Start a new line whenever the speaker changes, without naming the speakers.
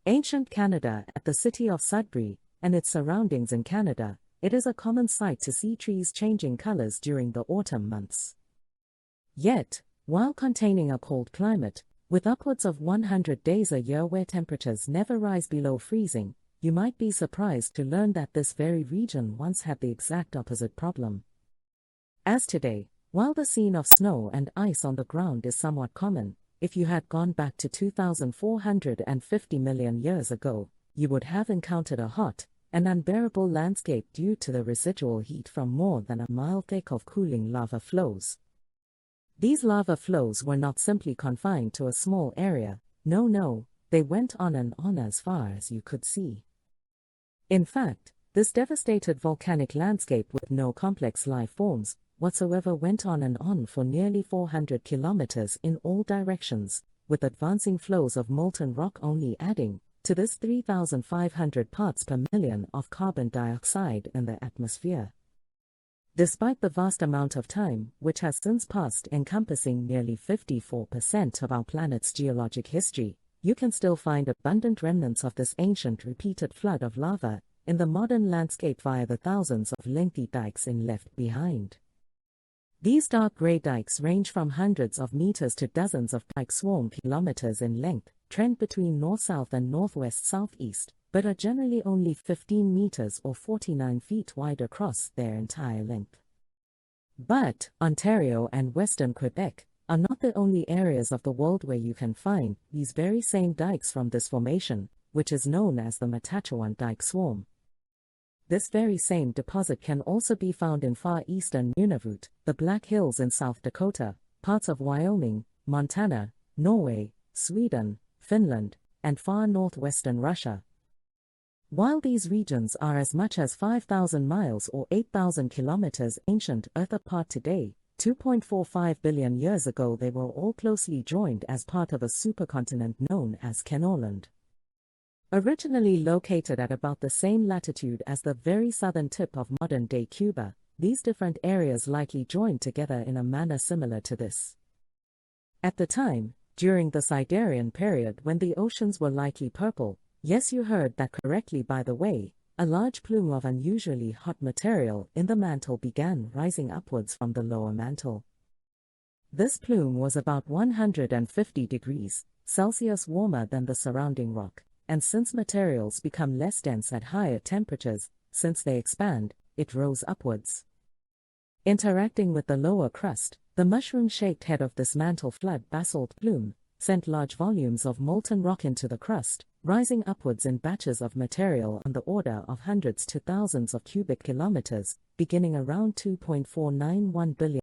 Ancient Canada. At the city of Sudbury and its surroundings in Canada, it is a common sight to see trees changing colors during the autumn months. Yet, while containing a cold climate, with upwards of 100 days a year where temperatures never rise below freezing, you might be surprised to learn that this very region once had the exact opposite problem. As today, while the scene of snow and ice on the ground is somewhat common, if you had gone back to 2,450 million years ago, you would have encountered a hot and unbearable landscape due to the residual heat from more than a mile thick of cooling lava flows. These lava flows were not simply confined to a small area, no, they went on and on as far as you could see. In fact, this devastated volcanic landscape with no complex life forms whatsoever went on and on for nearly 400 kilometers in all directions, with advancing flows of molten rock only adding to this 3,500 parts per million of carbon dioxide in the atmosphere. Despite the vast amount of time which has since passed, encompassing nearly 54% of our planet's geologic history, you can still find abundant remnants of this ancient repeated flood of lava in the modern landscape via the thousands of lengthy dikes left behind. These dark gray dikes range from hundreds of meters to dozens of dike swarm kilometers in length, trend between north-south and northwest-southeast, but are generally only 15 meters or 49 feet wide across their entire length. But Ontario and Western Quebec are not the only areas of the world where you can find these very same dikes from this formation, which is known as the Matachewan Dike Swarm. This very same deposit can also be found in far eastern Nunavut, the Black Hills in South Dakota, parts of Wyoming, Montana, Norway, Sweden, Finland, and far northwestern Russia. While these regions are as much as 5,000 miles or 8,000 kilometers ancient Earth apart today, 2.45 billion years ago they were all closely joined as part of a supercontinent known as Kenoland. Originally located at about the same latitude as the very southern tip of modern-day Cuba, these different areas likely joined together in a manner similar to this. At the time, during the Siderian period when the oceans were likely purple, yes, you heard that correctly by the way, a large plume of unusually hot material in the mantle began rising upwards from the lower mantle. This plume was about 150 degrees Celsius warmer than the surrounding rock. And since materials become less dense at higher temperatures, since they expand, it rose upwards. Interacting with the lower crust, the mushroom-shaped head of this mantle flood basalt plume sent large volumes of molten rock into the crust, rising upwards in batches of material on the order of hundreds to thousands of cubic kilometers, beginning around 2.491 billion